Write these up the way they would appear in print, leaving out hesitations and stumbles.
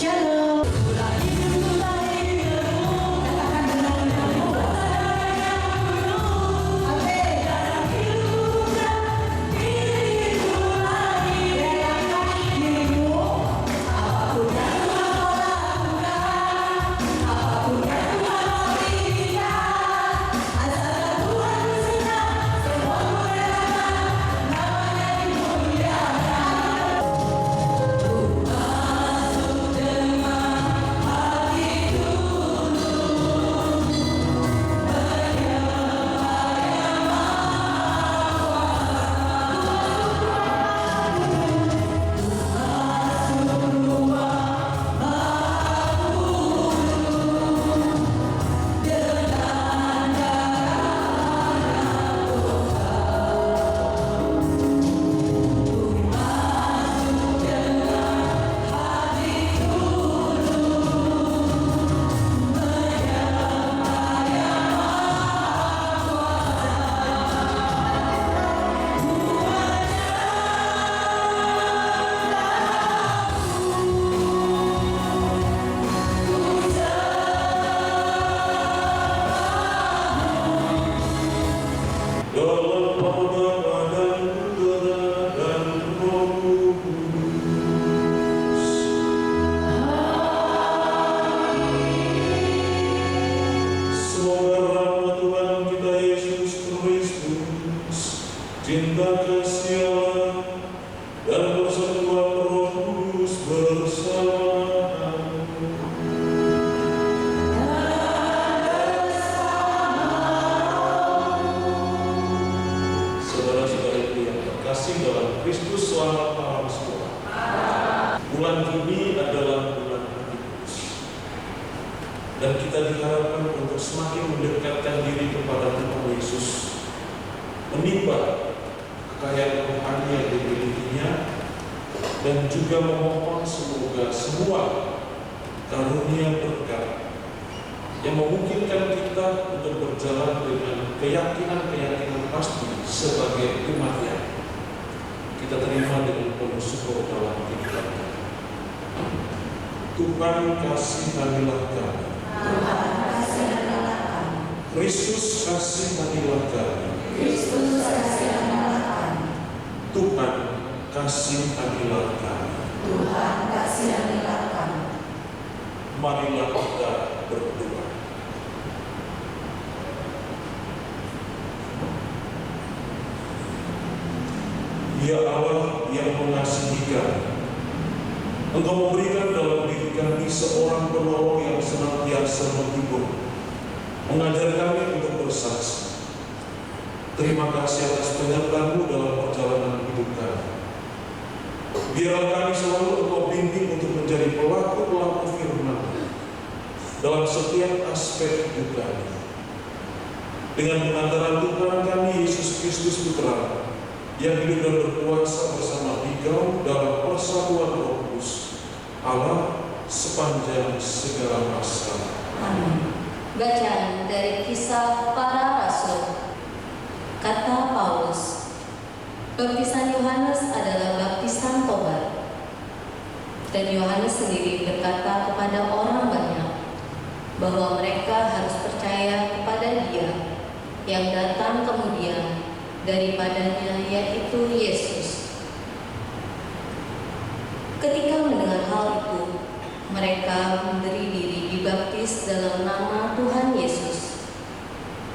Shalom. Cinta kasih Allah dan persatuan Roh Kudus bersama. Saudara-saudara yang terkasih dalam Kristus, selamat malam semua. Bulan Juni adalah bulan Pentekosta, dan kita diharapkan untuk semakin mendekatkan diri kepada Tuhan Yesus, menimba kekayaan rohani yang dimilikinya, dan juga memohon semoga semua karunia berkat yang memungkinkan kita untuk berjalan dengan keyakinan pasti sebagai umatnya, kita terima dengan penuh syukur dalam kehidupan. Tuhan kasihanilah kami. Kristus kasihanilah kami. Kristus kasihanilah kami. Tuhan kasihanilah kami. Tuhan kasihanilah kami. Marilah kita berdoa. Ya Allah yang mengasihi kami, Engkau memberikan dalam diri kami seorang penolong yang senantiasa menghibur, mengajar kami untuk bersaksi. Terima kasih atas penyertaan-Mu dalam perjalanan hidup kami. Biarlah kami selalu Engkau bimbing untuk menjadi pelaku-pelaku firman dalam setiap aspek hidup kami. Dengan pengantaran Tuhan kami Yesus Kristus Putra, yang hidup dan berkuasa bersama Engkau dalam persatuan Roh Kudus, Allah sepanjang segala masa. Amin. Bacaan dari Kisah Para Rasul. Kata Paulus, baptisan Yohanes adalah baptisan tobat. Dan Yohanes sendiri berkata kepada orang banyak bahwa mereka harus percaya kepada Dia yang datang kemudian daripadanya, yaitu Yesus. Ketika mendengar hal itu, mereka memberi diri dibaptis dalam nama Tuhan Yesus.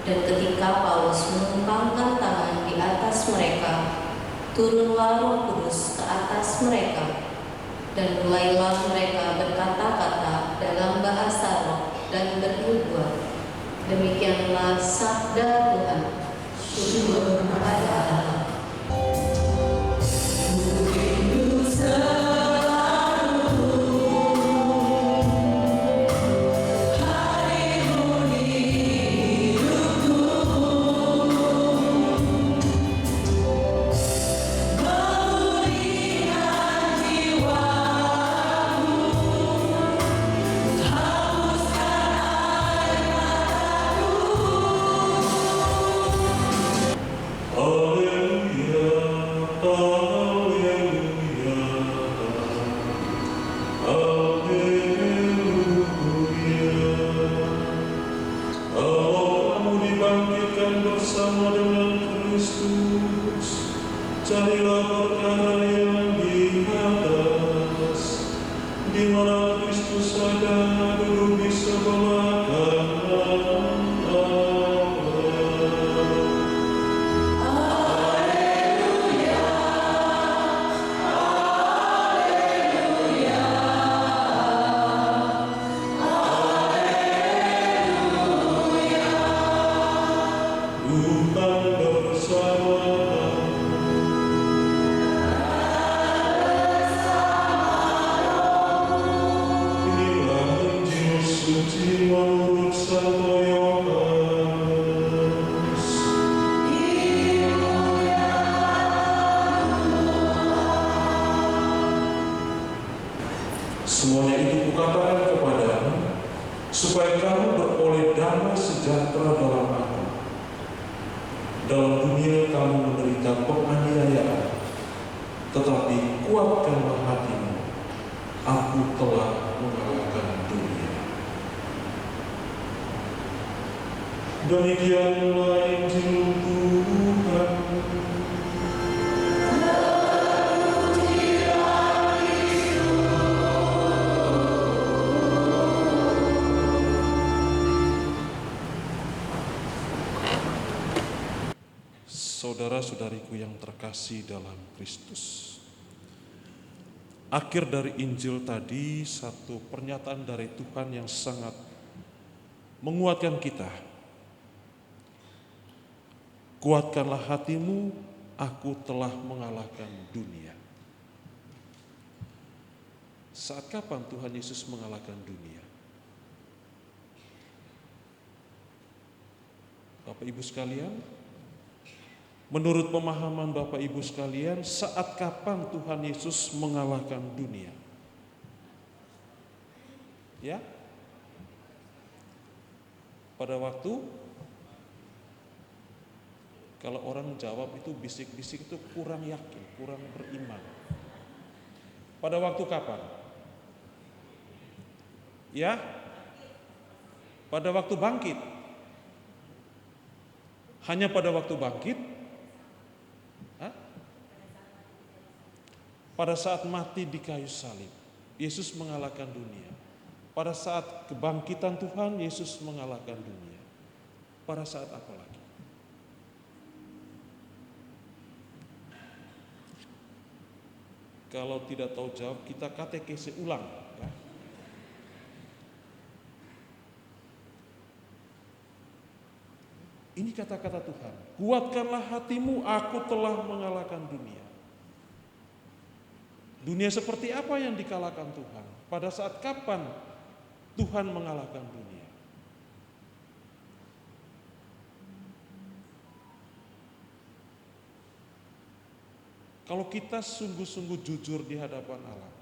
Dan ketika Paulus menumpangkan tangan di atas mereka, turunlah Roh Kudus ke atas mereka, dan mulailah mereka berkata-kata dalam bahasa roh dan bernubuat. Demikianlah sabda Tuhan. Syukur kepada Allah. Semuanya itu kukatakan kepadamu, supaya kamu beroleh damai sejahtera dalam aku. Dalam dunia kamu menderita penganiayaan, tetapi kuatkanlah hatimu, aku telah mengalahkan dunia. Demikianlah Injil Tuhan. Saudara-saudariku yang terkasih dalam Kristus, akhir dari Injil tadi satu pernyataan dari Tuhan yang sangat menguatkan kita. Kuatkanlah hatimu, aku telah mengalahkan dunia. Saat kapan Tuhan Yesus mengalahkan dunia? Bapak Ibu sekalian, menurut pemahaman Bapak Ibu sekalian, saat kapan Tuhan Yesus mengalahkan dunia? Ya? Pada waktu, kalau orang jawab itu bisik-bisik itu kurang yakin, kurang beriman. Pada waktu kapan? Ya? Pada waktu bangkit. Hanya pada waktu bangkit? Pada saat mati di kayu salib, Yesus mengalahkan dunia. Pada saat kebangkitan Tuhan, Yesus mengalahkan dunia. Pada saat apa lagi? Kalau tidak tahu jawab, kita katekese ulang. Ya. Ini kata-kata Tuhan. Kuatkanlah hatimu, aku telah mengalahkan dunia. Dunia seperti apa yang dikalahkan Tuhan? Pada saat kapan Tuhan mengalahkan dunia? Kalau kita sungguh-sungguh jujur di hadapan Allah,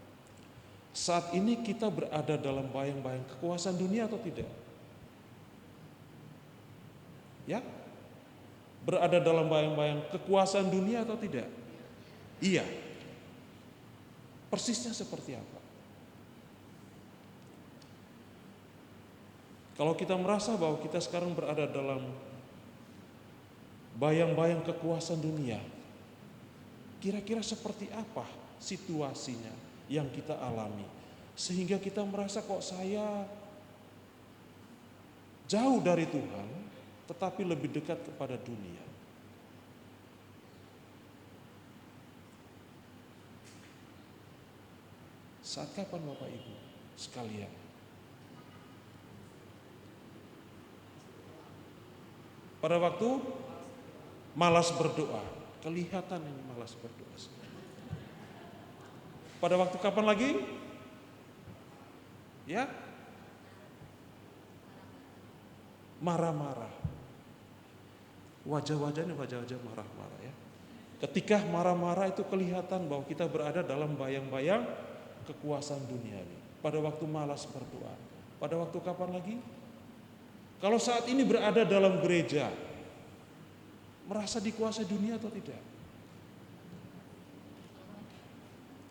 saat ini kita berada dalam bayang-bayang kekuasaan dunia atau tidak? Ya? Berada dalam bayang-bayang kekuasaan dunia atau tidak? Iya. Persisnya seperti apa? Kalau kita merasa bahwa kita sekarang berada dalam bayang-bayang kekuasaan dunia, kira-kira seperti apa situasinya yang kita alami? Sehingga kita merasa kok saya jauh dari Tuhan, tetapi lebih dekat kepada dunia. Saat kapan Bapak Ibu sekalian? Pada waktu malas berdoa, kelihatan ini malas berdoa. Pada waktu kapan lagi? Ya, marah-marah. Wajah-wajahnya wajah-wajah marah-marah ya. Ketika marah-marah itu kelihatan bahwa kita berada dalam bayang-bayang kekuasaan duniawi. Pada waktu malas berdoa. Pada waktu kapan lagi? Kalau saat ini berada dalam gereja, merasa dikuasai dunia atau tidak?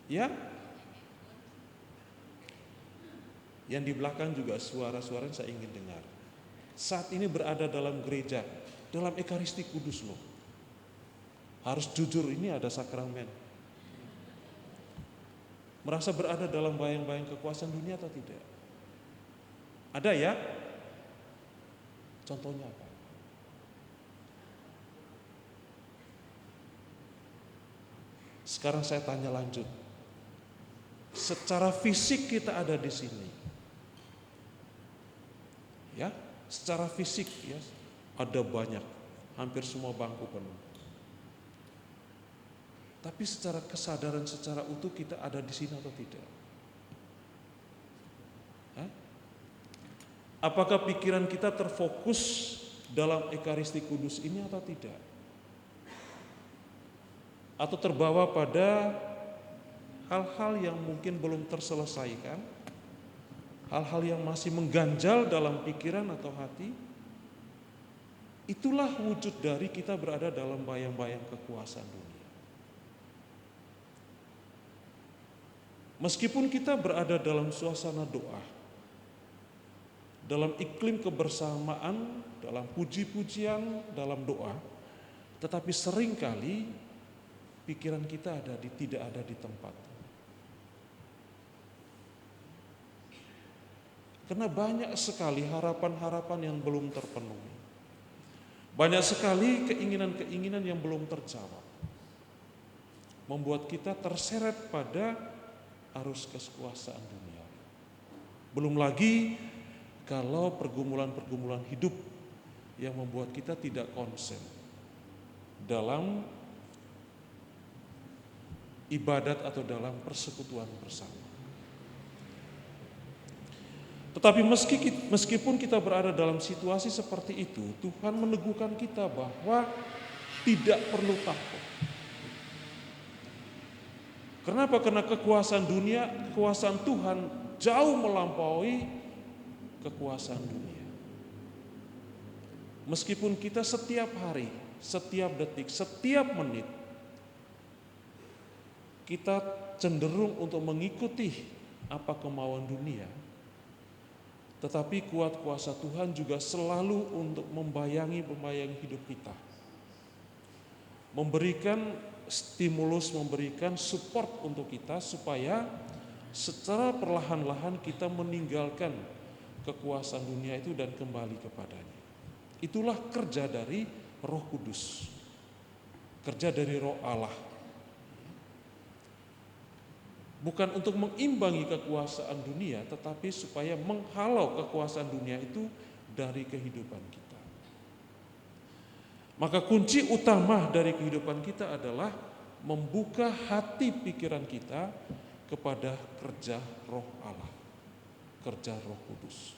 Ya? Yang di belakang juga suara-suara yang saya ingin dengar. Saat ini berada dalam gereja, dalam Ekaristi Kudus loh. Harus jujur, ini ada sakramen. Merasa berada dalam bayang-bayang kekuasaan dunia atau tidak? Ada ya? Contohnya apa? Sekarang saya tanya lanjut. Secara fisik kita ada di sini. Ya, secara fisik ya, ada banyak, hampir semua bangku penuh. Tapi secara kesadaran, secara utuh kita ada di sini atau tidak? Hah? Apakah pikiran kita terfokus dalam Ekaristi Kudus ini atau tidak? Atau terbawa pada hal-hal yang mungkin belum terselesaikan, hal-hal yang masih mengganjal dalam pikiran atau hati, itulah wujud dari kita berada dalam bayang-bayang kekuasaan dunia. Meskipun kita berada dalam suasana doa, dalam iklim kebersamaan, dalam puji-pujian, dalam doa, tetapi seringkali pikiran kita tidak ada di tempat. Karena banyak sekali harapan-harapan yang belum terpenuhi. Banyak sekali keinginan-keinginan yang belum terjawab. Membuat kita terseret pada arus kekuasaan dunia. Belum lagi kalau pergumulan-pergumulan hidup yang membuat kita tidak konsen dalam ibadat atau dalam persekutuan bersama. Tetapi meskipun kita berada dalam situasi seperti itu, Tuhan meneguhkan kita bahwa tidak perlu takut. Kenapa? Karena kekuasaan dunia, kekuasaan Tuhan jauh melampaui kekuasaan dunia. Meskipun kita setiap hari, setiap detik, setiap menit, kita cenderung untuk mengikuti apa kemauan dunia, tetapi kuat kuasa Tuhan juga selalu untuk membayangi hidup kita. Memberikan stimulus, memberikan support untuk kita supaya secara perlahan-lahan kita meninggalkan kekuasaan dunia itu dan kembali kepadanya. Itulah kerja dari Roh Kudus, kerja dari Roh Allah. Bukan untuk mengimbangi kekuasaan dunia, tetapi supaya menghalau kekuasaan dunia itu dari kehidupan kita. Maka kunci utama dari kehidupan kita adalah membuka hati pikiran kita kepada kerja Roh Allah, kerja Roh Kudus.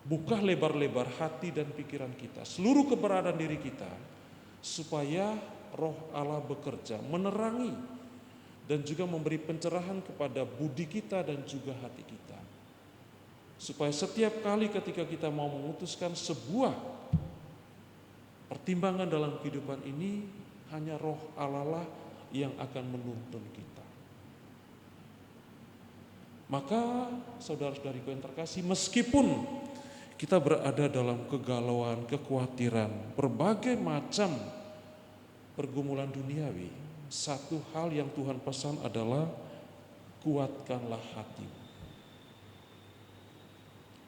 Buka lebar-lebar hati dan pikiran kita, seluruh keberadaan diri kita, supaya Roh Allah bekerja, menerangi dan juga memberi pencerahan kepada budi kita dan juga hati kita. Supaya setiap kali ketika kita mau memutuskan sebuah pertimbangan dalam kehidupan ini, hanya Roh Allah lah yang akan menuntun kita. Maka saudara-saudariku yang terkasih, meskipun kita berada dalam kegalauan, kekhawatiran, berbagai macam pergumulan duniawi, satu hal yang Tuhan pesan adalah kuatkanlah hatimu.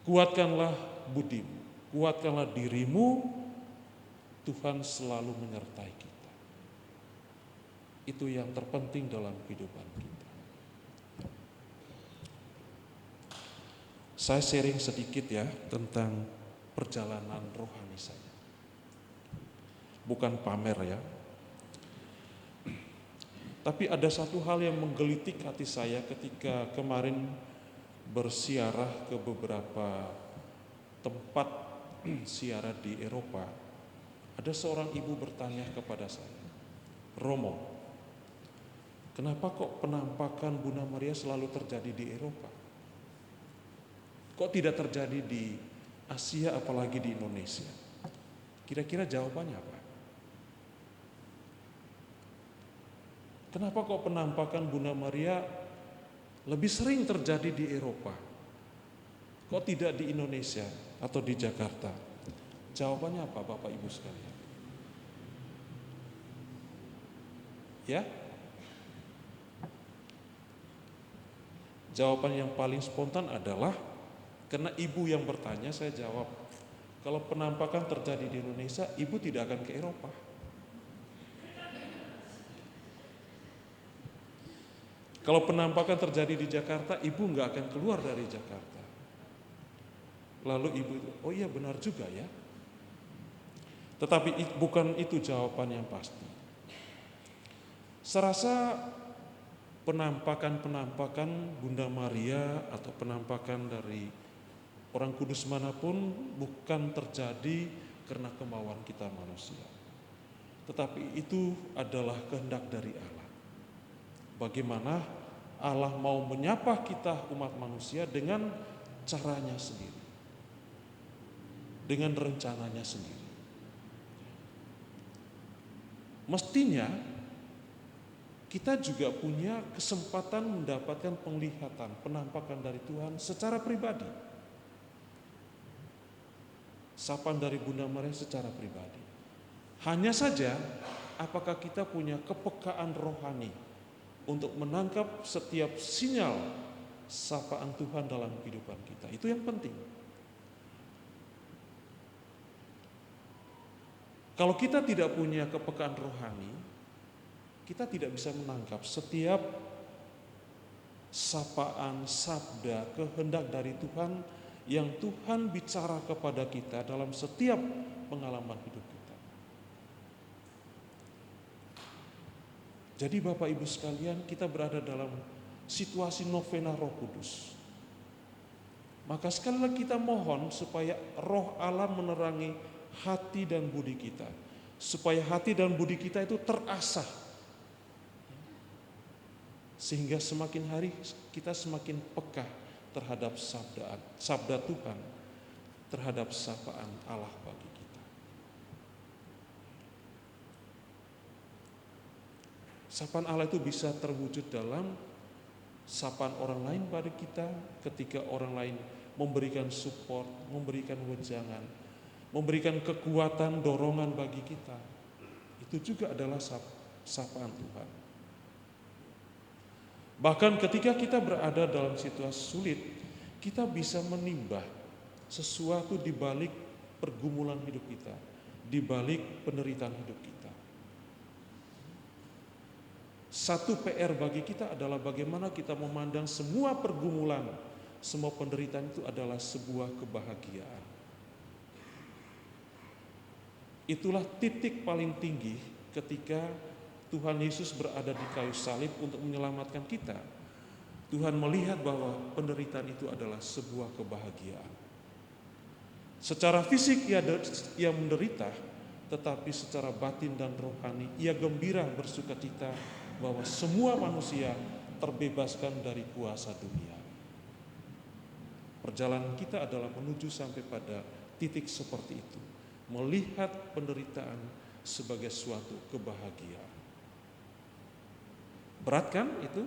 Kuatkanlah budimu, kuatkanlah dirimu, Tuhan selalu menyertai kita. Itu yang terpenting dalam kehidupan kita. Saya sharing sedikit ya tentang perjalanan rohani saya. Bukan pamer ya. Tapi ada satu hal yang menggelitik hati saya ketika kemarin bersiarah ke beberapa tempat siarah di Eropa. Ada seorang ibu bertanya kepada saya, Romo, kenapa kok penampakan Bunda Maria selalu terjadi di Eropa? Kok tidak terjadi di Asia apalagi di Indonesia? Kira-kira jawabannya apa? Kenapa kok penampakan Bunda Maria lebih sering terjadi di Eropa? Kok tidak di Indonesia atau di Jakarta? Jawabannya apa Bapak Ibu sekalian? Ya? Jawaban yang paling spontan adalah karena ibu yang bertanya, saya jawab, kalau penampakan terjadi di Indonesia, ibu tidak akan ke Eropa. Kalau penampakan terjadi di Jakarta, ibu nggak akan keluar dari Jakarta. Lalu ibu, oh iya benar juga ya. Tetapi bukan itu jawaban yang pasti. Serasa penampakan Bunda Maria atau penampakan dari orang kudus manapun bukan terjadi karena kemauan kita manusia. Tetapi itu adalah kehendak dari Allah. bagaimana Allah mau menyapa kita umat manusia dengan caranya sendiri, dengan rencananya sendiri. Mestinya kita juga punya kesempatan mendapatkan penglihatan, penampakan dari Tuhan secara pribadi. Sapaan dari Bunda Maria secara pribadi. Hanya saja, apakah kita punya kepekaan rohani untuk menangkap setiap sinyal sapaan Tuhan dalam kehidupan kita? Itu yang penting. Kalau kita tidak punya kepekaan rohani, kita tidak bisa menangkap setiap sapaan, sabda, kehendak dari Tuhan yang Tuhan bicara kepada kita dalam setiap pengalaman hidup kita. Jadi Bapak Ibu sekalian, kita berada dalam situasi novena Roh Kudus. Maka sekali lagi kita mohon supaya Roh Allah menerangi hati dan budi kita, supaya hati dan budi kita itu terasah, sehingga semakin hari kita semakin peka terhadap sabda Tuhan, terhadap sapaan Allah bagi kita. Sapaan Allah itu bisa terwujud dalam sapaan orang lain pada kita, ketika orang lain memberikan support, memberikan wejangan, memberikan kekuatan, dorongan bagi kita. Itu juga adalah sapaan Tuhan. Bahkan ketika kita berada dalam situasi sulit, kita bisa menimbah sesuatu di balik pergumulan hidup kita, di balik penderitaan hidup kita. Satu PR bagi kita adalah bagaimana kita memandang semua pergumulan, semua penderitaan itu adalah sebuah kebahagiaan. Itulah titik paling tinggi ketika Tuhan Yesus berada di kayu salib untuk menyelamatkan kita. Tuhan melihat bahwa penderitaan itu adalah sebuah kebahagiaan. Secara fisik ia menderita, tetapi secara batin dan rohani ia gembira bersukacita bahwa semua manusia terbebaskan dari kuasa dunia. Perjalanan kita adalah menuju sampai pada titik seperti itu, melihat penderitaan sebagai suatu kebahagiaan. Berat kan itu?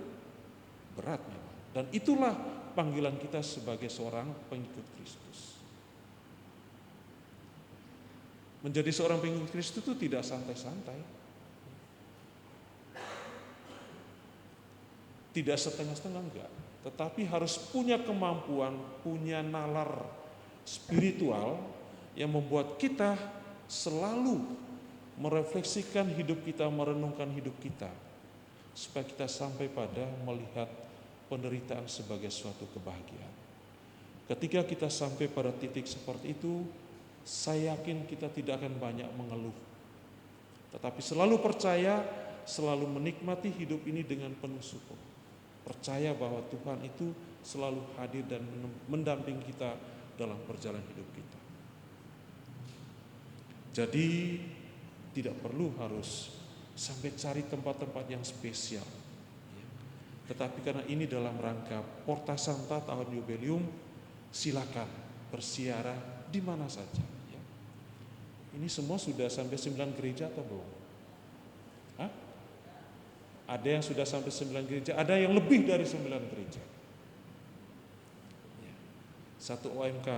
Berat memang. Dan itulah panggilan kita sebagai seorang pengikut Kristus. Menjadi seorang pengikut Kristus itu tidak santai-santai. Tidak setengah-setengah, enggak. Tetapi harus punya kemampuan, punya nalar spiritual yang membuat kita selalu merefleksikan hidup kita, merenungkan hidup kita, supaya kita sampai pada melihat penderitaan sebagai suatu kebahagiaan. Ketika kita sampai pada titik seperti itu, saya yakin kita tidak akan banyak mengeluh, tetapi selalu percaya, selalu menikmati hidup ini dengan penuh syukur. Percaya bahwa Tuhan itu selalu hadir dan mendampingi kita dalam perjalanan hidup kita. Jadi tidak perlu harus sampai cari tempat-tempat yang spesial. Tetapi karena ini dalam rangka Porta Santa tahun Jubileum, silakan bersiarah di mana saja. Ini semua sudah sampai 9 gereja atau belum? Hah? Ada yang sudah sampai 9 gereja, ada yang lebih dari 9 gereja. Satu OMK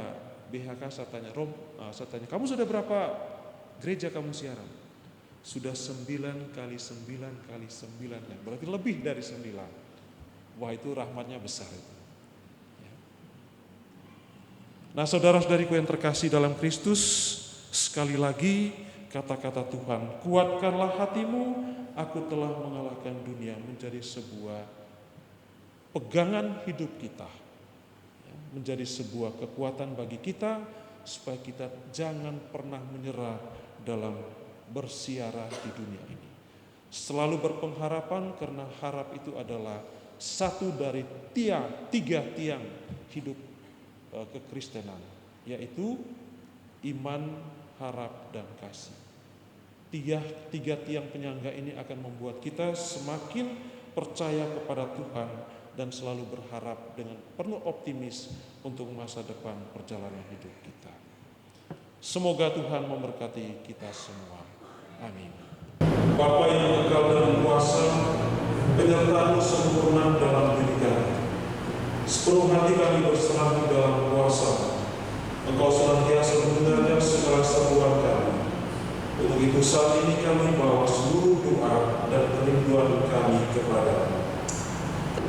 BHK saya tanya, kamu sudah berapa gereja kamu siaran? Sudah 9 kali 9 kali 9, berarti lebih dari 9. Wah, itu rahmatnya besar itu. Nah, saudara-saudariku yang terkasih dalam Kristus, sekali lagi kata-kata Tuhan, kuatkanlah hatimu, aku telah mengalahkan dunia, menjadi sebuah pegangan hidup kita, menjadi sebuah kekuatan bagi kita, supaya kita jangan pernah menyerah dalam bersiarah di dunia ini. Selalu berpengharapan, karena harap itu adalah satu dari tiga tiang hidup kekristenan, yaitu iman, harap, dan kasih. Tiga tiang penyangga ini akan membuat kita semakin percaya kepada Tuhan, dan selalu berharap dengan penuh optimis untuk masa depan perjalanan hidup kita. Semoga Tuhan memberkati kita semua. Amin. Bapa yang kekal dan kuasa, penyertaan-Mu sempurna dalam diri kami. Sepenuh hati kami berserah di dalam kuasa. Engkau senantiasa mendengarkan segala seruan kami. Untuk itu saat ini kami bawa seluruh doa dan kerinduan kami kepada-Mu.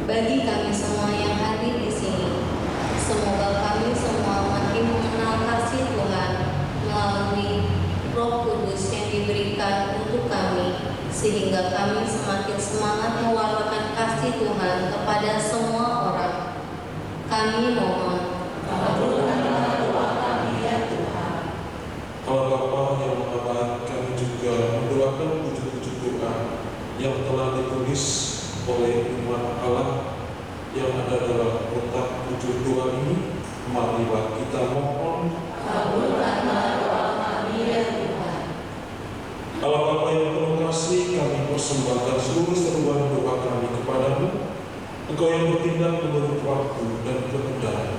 Bagi kami semua yang hadir di sini, semoga kami semua makin mengenal kasih Tuhan melalui Roh Kudus yang diberikan untuk kami, sehingga kami semakin semangat mewartakan kasih Tuhan kepada semua orang. Kami mohon, Kabulkanlah doa kami ya Tuhan. Allah Bapa yang Maha Baik, kami juga mendoakan wujud-wujud doa yang telah ditulis oleh umat Allah yang ada dalam kotak wujud doa ini. Marilah kita mohon. Kabulkanlah doa kami ya Tuhan. Allah Bapa yang penuh kasih, kami persembahkan seluruh seruan doa kami kepada-Mu. Engkau yang bertindak menurut waktu dan kehendak,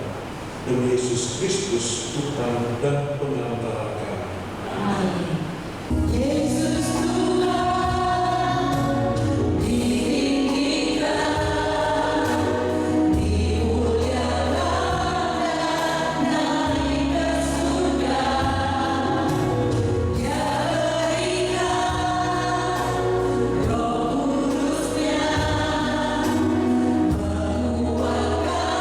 demi Yesus Kristus Tuhan dan pengantara kami. Amin. Yesus Tuhan, ditinggikan, dimuliakan, dan naik ke surga. Dia berikan Roh Kudus-Nya, menguatkan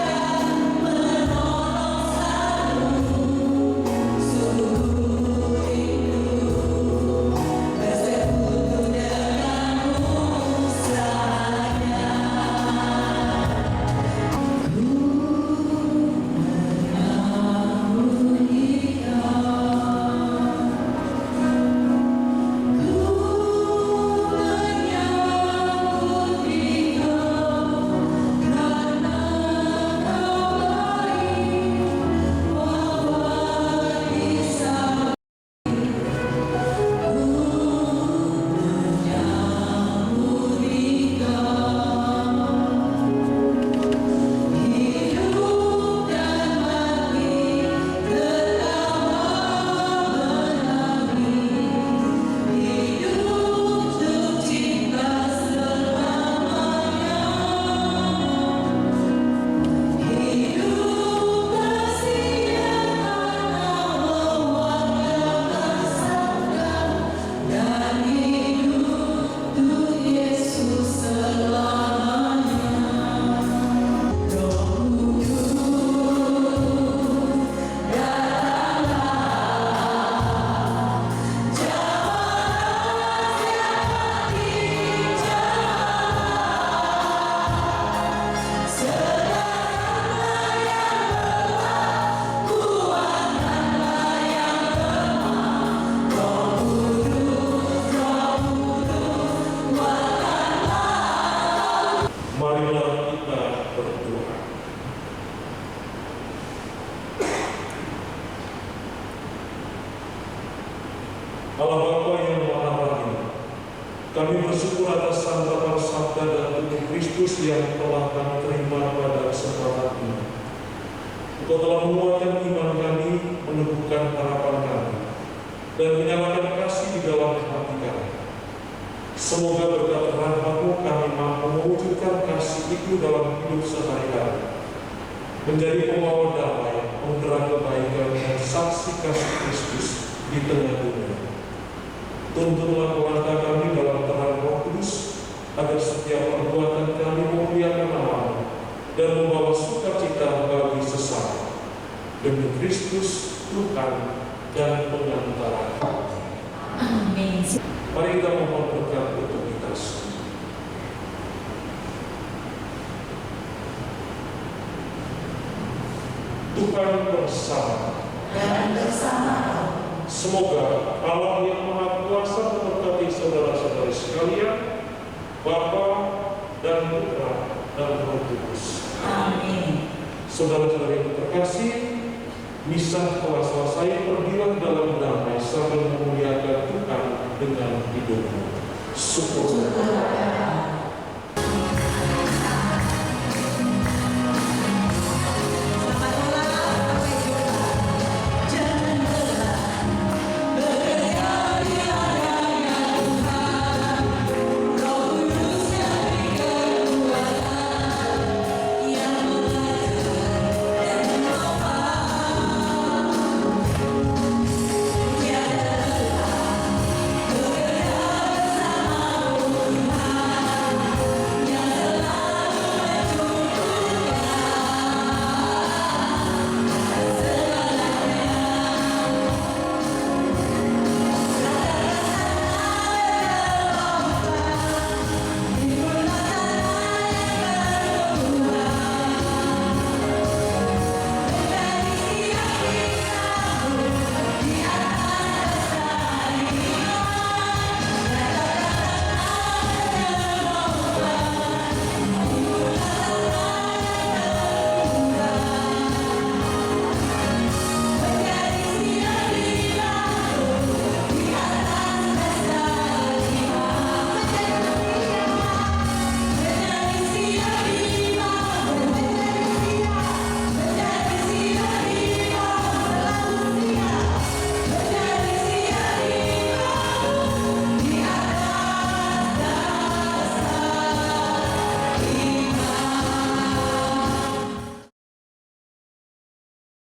dan menolong selalu. Sungguh rindu bersekutu denganmu selamanya. Ku menyambut Marilah kita berdoa. Allah Bapa yang Maha Rahim, kami bersyukur atas santapan sabda dan tubuh Kristus yang telah kami terima pada kesempatan ini. Engkau telah menguatkan iman kami, meneguhkan harapan kami, dan menyalakan kasih di dalam hati kami. Semoga berkat rahmat-Mu kami mampu mewujudkan kasih itu dalam hidup sehari-hari, menjadi pembawa damai, penggerak kebaikan, dan saksi kasih Kristus di tengah dunia. Tuntunlah langkah kami dalam terang Roh Kudus, agar setiap perbuatan kami memuliakan nama-Mu dan membawa sukacita bagi sesama. Demi Kristus Tuhan dan pengantara kami. Amin. Mari kita mohon berkat untuk kita semua. Tuhan bersama Dan bersama Semoga Allah yang Maha Kuasa memberkati saudara-saudari sekalian, Bapa dan Putra dan Roh Kudus. Amin. Saudara-saudari yang terkasih, misa telah selesai. Pergilah dalam damai sambil memuliakan Tuhan dengan hidupmu. Syukur. Syukur kepada Allah.